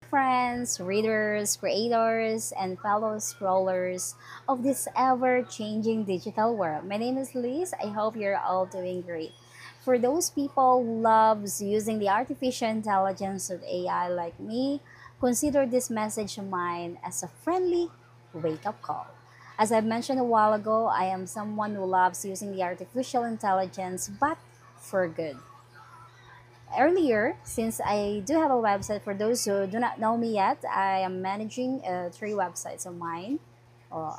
friends, readers, creators, and fellow scrollers of this ever-changing digital world. My name is Liz. I hope you're all doing great. For those people who loves using the artificial intelligence of AI like me, consider this message of mine as a friendly wake-up call. As I mentioned a while ago, I am someone who loves using the artificial intelligence, but for good. Earlier, since I do have a website, for those who do not know me yet, I am managing three websites of mine.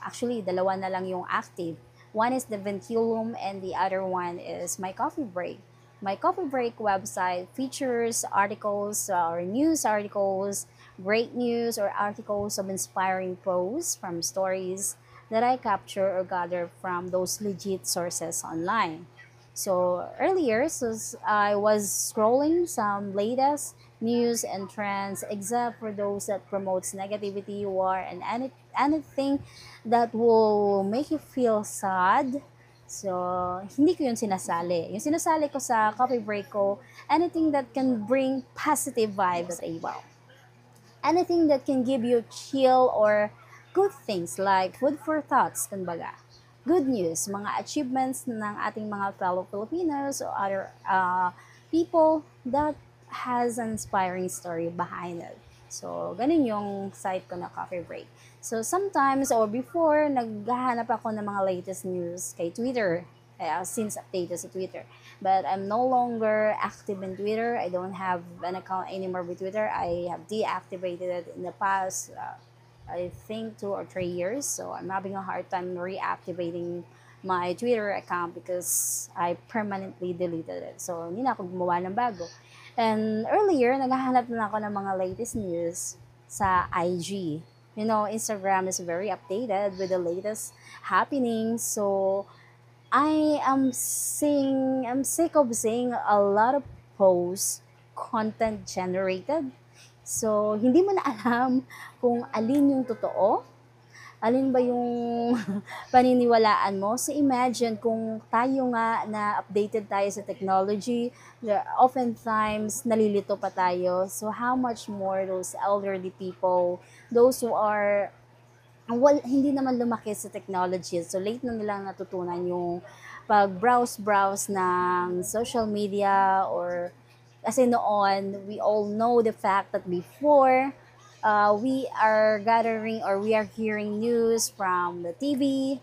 Actually, dalawa na lang yung active. One is the Ventilum and the other one is my Coffee Break. My Coffee Break website features articles or news articles, great news or articles of inspiring posts from stories that I capture or gather from those legit sources online. So earlier, I was scrolling some latest news and trends, except for those that promotes negativity, war, and anything that will make you feel sad. So, hindi ko yun sinasali. Yung sinasali ko sa coffee break ko, anything that can bring positive vibes ay wow. Anything that can give you chill or good things like food for thoughts, kumbaga. Good news, mga achievements ng ating mga fellow Filipinos or other people that has an inspiring story behind it. So, ganun yung site ko na Coffee Break. So, sometimes or before, naghahanap ako ng mga latest news kay Twitter. Since updated sa Twitter. But I'm no longer active in Twitter. I don't have an account anymore with Twitter. I have deactivated it in the past, I think 2 or 3 years. So I'm having a hard time reactivating my Twitter account because I permanently deleted it. So hindi na ako gumawa ng bago. And earlier, naghahanap na ako ng mga latest news sa IG. You know, Instagram is very updated with the latest happenings. So I'm sick of seeing a lot of posts content generated. So, hindi mo na alam kung alin yung totoo, alin ba yung paniniwalaan mo. So, imagine kung tayo nga na updated tayo sa technology, oftentimes nalilito pa tayo. So, how much more those elderly people, those who are hindi naman lumaki sa technology. So, late na nilang natutunan yung pag-browse-browse ng social media or kasi noon, we all know the fact that before, we are gathering or we are hearing news from the TV,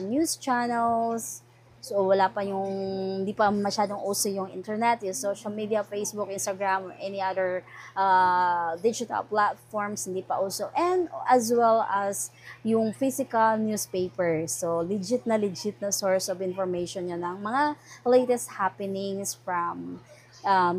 news channels. So, wala pa yung, hindi pa masyadong uso yung internet, yung social media, Facebook, Instagram, or any other digital platforms, hindi pa uso. And as well as yung physical newspaper. So, legit na source of information yan ng mga latest happenings from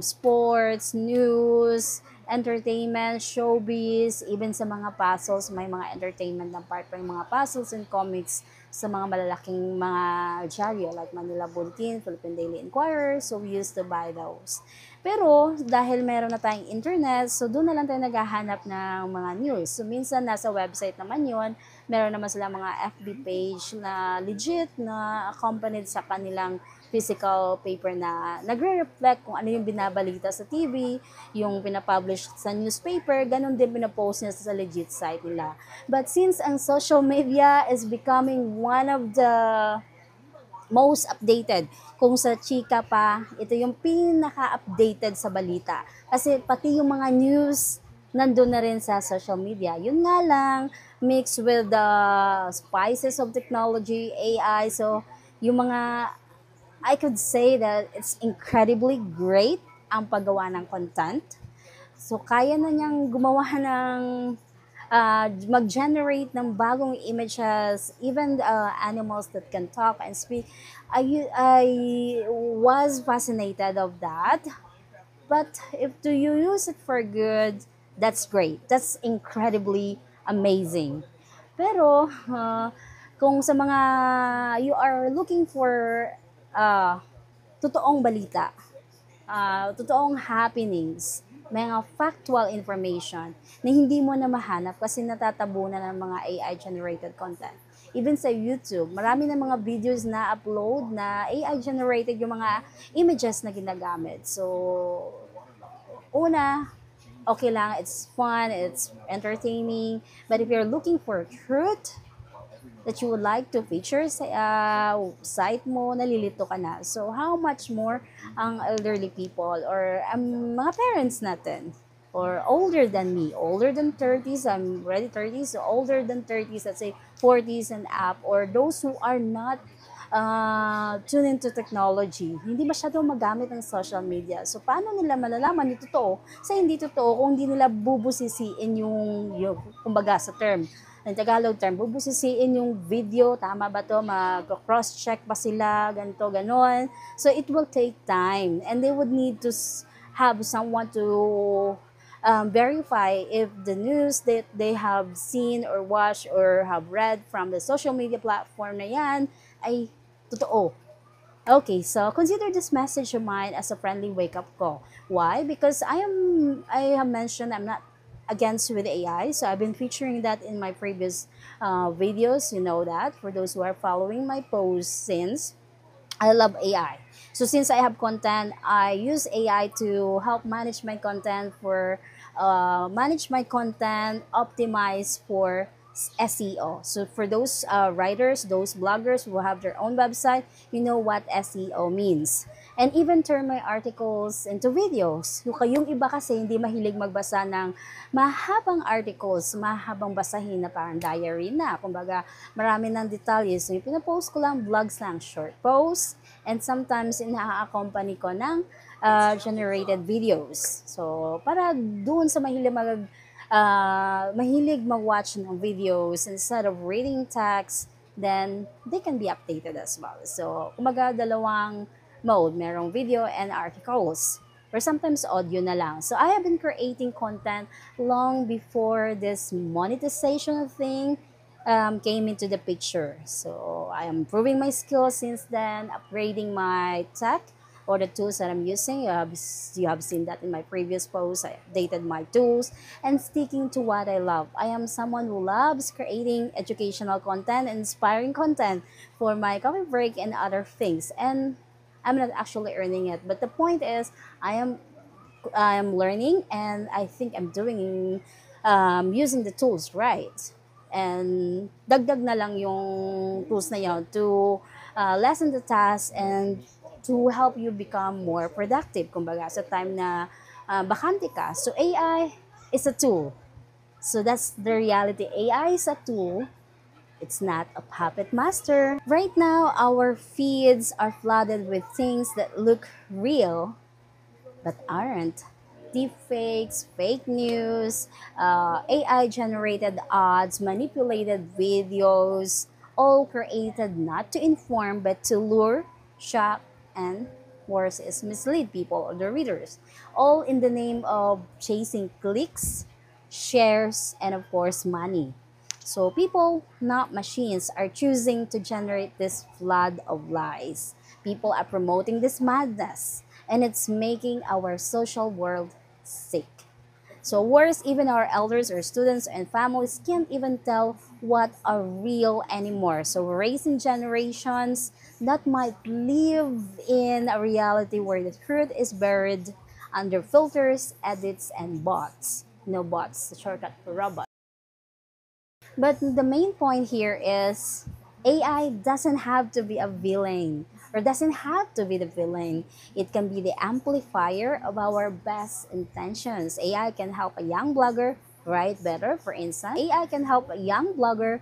sports, news, entertainment, showbiz, even sa mga puzzles, may mga entertainment na part pa yung mga puzzles and comics sa mga malalaking mga dyaryo like Manila Bulletin, Philippine Daily Inquirer, so we used to buy those. Pero dahil meron na tayong internet, so doon na lang tayo naghahanap ng mga news. So minsan nasa website naman yon, meron naman sila mga FB page na legit na accompanied sa kanilang physical paper na nagre-reflect kung ano yung binabalita sa TV, yung pinapublish sa newspaper, ganun din pinapost niya sa legit site nila. But since ang social media is becoming one of the most updated, kung sa chika pa, ito yung pinaka-updated sa balita. Kasi pati yung mga news, nandun na rin sa social media. Yun nga lang, mixed with the spices of technology, AI, so yung mga I could say that it's incredibly great ang paggawa ng content. So, kaya na niyang gumawa ng mag-generate ng bagong images, even animals that can talk and speak. I was fascinated of that. But if do you use it for good, that's great. That's incredibly amazing. Pero kung sa mga you are looking for uh, totoong balita, totoong happenings, mga factual information na hindi mo na mahanap kasi natatabunan ng mga AI-generated content. Even sa YouTube, marami na mga videos na upload na AI-generated yung mga images na ginagamit. So, una, okay lang, it's fun, it's entertaining. But if you're looking for truth that you would like to feature sa site mo, nalilito ka na. So, how much more ang elderly people or mga parents natin or older than me, older than 30s, I'm already 30s, so older than 30s, let's say 40s and up, or those who are not tuned into technology, hindi masyadong magamit ng social media. So, paano nila malalaman yung totoo sa hindi totoo kung hindi nila bubusisiin yung kumbaga sa term, in Tagalog term, bubusisiin yung video, tama ba to, mag-cross-check pa sila, ganito, ganon. So, it will take time and they would need to have someone to verify if the news that they have seen or watched or have read from the social media platform na yan ay totoo. Okay, so consider this message of mine as a friendly wake-up call. Why? Because I have mentioned I'm not against with AI, so I've been featuring that in my previous videos. You know that for those who are following my posts since. I love AI. So since I have content, I use AI to help manage my content optimize for SEO. So for those writers, those bloggers who have their own website, you know what SEO means. And even turn my articles into videos. Yung iba kasi hindi mahilig magbasa ng mahabang articles, mahabang basahin na parang diary na. Kumbaga, marami ng detalye. So yung pinapost ko lang, vlogs lang, short posts, and sometimes ina-accompany ko ng generated videos. So, para doon sa mahilig mag-watch ng videos instead of reading text, then they can be updated as well. So, kumbaga dalawang mode, merong video and articles, or sometimes audio na lang. So, I have been creating content long before this monetization thing came into the picture. So, I am improving my skills since then, upgrading my tech or the tools that I'm using. You have seen that in my previous posts. I updated my tools and sticking to what I love. I am someone who loves creating educational content, inspiring content for my coffee break and other things. And I'm not actually earning it. But the point is, I am learning and I think I'm doing using the tools right. And dagdag na lang yung tools na yun to lessen the task and to help you become more productive. Kumbaga, sa time na bakante ka. So, AI is a tool. So, that's the reality. AI is a tool. It's not a puppet master. Right now, our feeds are flooded with things that look real but aren't. Deepfakes, fake news, AI-generated ads, manipulated videos, all created not to inform but to lure, shock, and worse is mislead people or the readers. All in the name of chasing clicks, shares, and of course money. So people, not machines, are choosing to generate this flood of lies. People are promoting this madness, and it's making our social world sick. So worse, even our elders or students and families can't even tell what are real anymore. So we're raising generations that might live in a reality where the truth is buried under filters, edits, and bots. No bots, the shortcut for robots. But the main point here is AI doesn't have to be a villain or doesn't have to be the villain. It can be the amplifier of our best intentions. AI can help a young blogger write better, for instance. AI can help a young blogger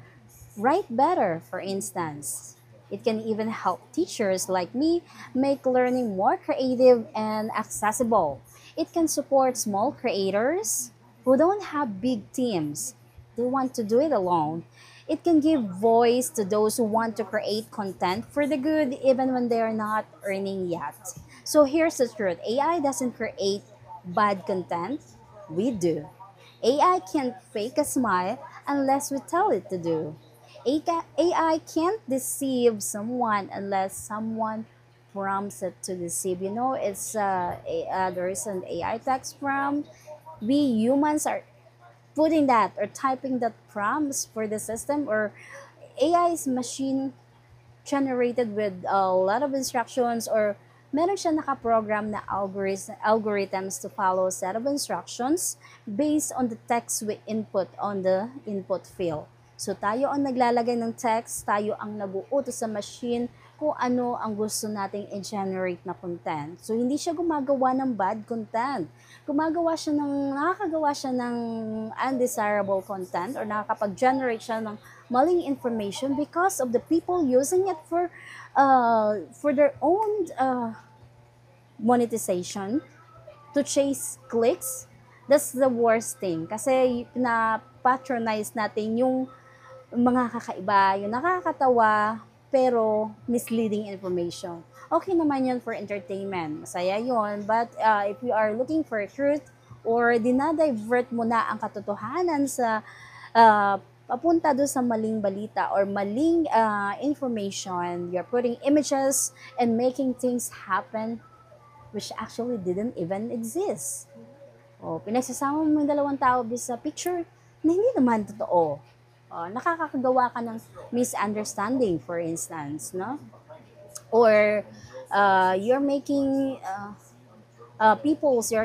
write better, for instance. It can even help teachers like me make learning more creative and accessible. It can support small creators who don't have big teams. They want to do it alone. It can give voice to those who want to create content for the good even when they are not earning yet. So here's the truth. AI doesn't create bad content. We do. AI can't fake a smile unless we tell it to do. AI can't deceive someone unless someone prompts it to deceive. You know, there is an AI text prompt. We humans are putting that or typing that prompts for the system, or AI is machine generated with a lot of instructions, or Meron siya nakaprogram na algorithms to follow a set of instructions based on the text we input on the input field. So tayo ang naglalagay ng text, tayo ang nag-uutos sa machine kung ano ang gusto nating i-generate na content. So hindi siya gumagawa ng bad content. Nakakagawa siya ng undesirable content or nakakapag-generate siya ng maling information because of the people using it for their own monetization, to chase clicks. That's the worst thing. Kasi na-patronize natin yung mga kakaiba, yung nakakatawa, pero misleading information. Okay naman yun for entertainment. Masaya yun. But if you are looking for truth or dinadivert mo na ang katotohanan sa papunta doon sa maling balita or maling information, you're putting images and making things happen which actually didn't even exist. O, pinagsasama mo yung dalawang tao sa picture na hindi naman totoo. Nakakagawa ka ng misunderstanding, for instance, no? Or you're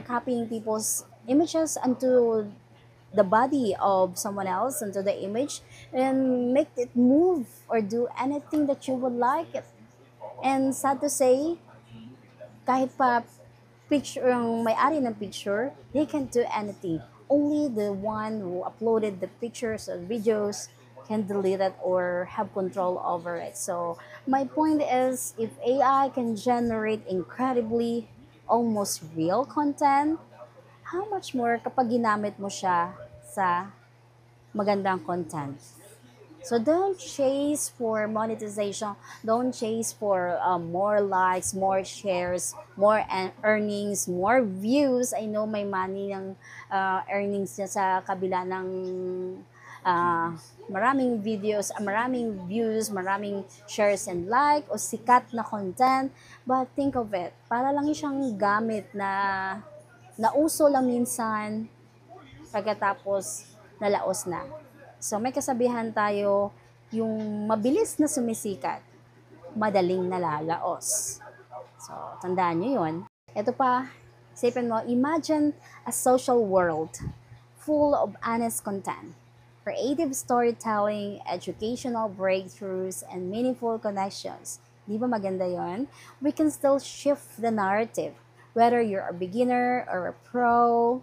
copying people's images onto the body of someone else, into the image, and make it move or do anything that you would like it. And sad to say, kahit pa picture ang may-ari ng picture, they can't do anything. Only the one who uploaded the pictures or videos can delete it or have control over it. So my point is, if AI can generate incredibly almost real content, how much more kapag ginamit mo siya sa magandang content? So don't chase for monetization. Don't chase for more likes, more shares, more earnings, more views. I know may money ng earnings niya sa kabila ng maraming videos, maraming views, maraming shares and like o sikat na content. But think of it, para lang siyang gamit na nauso lang minsan pagkatapos nalaos na. So may kasabihan tayo, yung mabilis na sumisikat, madaling nalalaos. So tandaan nyo yun. Ito pa, isipin mo, imagine a social world full of honest content, creative storytelling, educational breakthroughs, and meaningful connections. Di ba maganda yon? We can still shift the narrative, whether you're a beginner or a pro,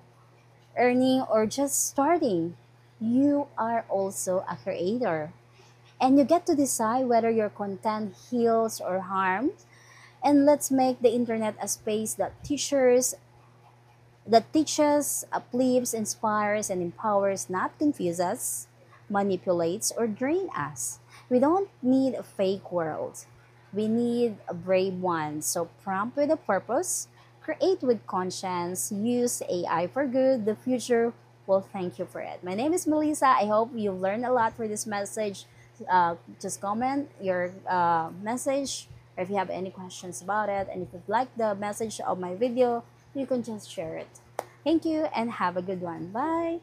earning or just starting. You are also a creator. And you get to decide whether your content heals or harms. And let's make the internet a space that teaches, uplifts, inspires, and empowers, not confuses, manipulates, or drain us. We don't need a fake world. We need a brave one. So prompt with a purpose, create with conscience, use AI for good. The future will thank you for it. My name is Melissa. I hope you learned a lot for this message. Just comment your message, or if you have any questions about it, and if you like the message of my video, you can just share it. Thank you and have a good one. Bye.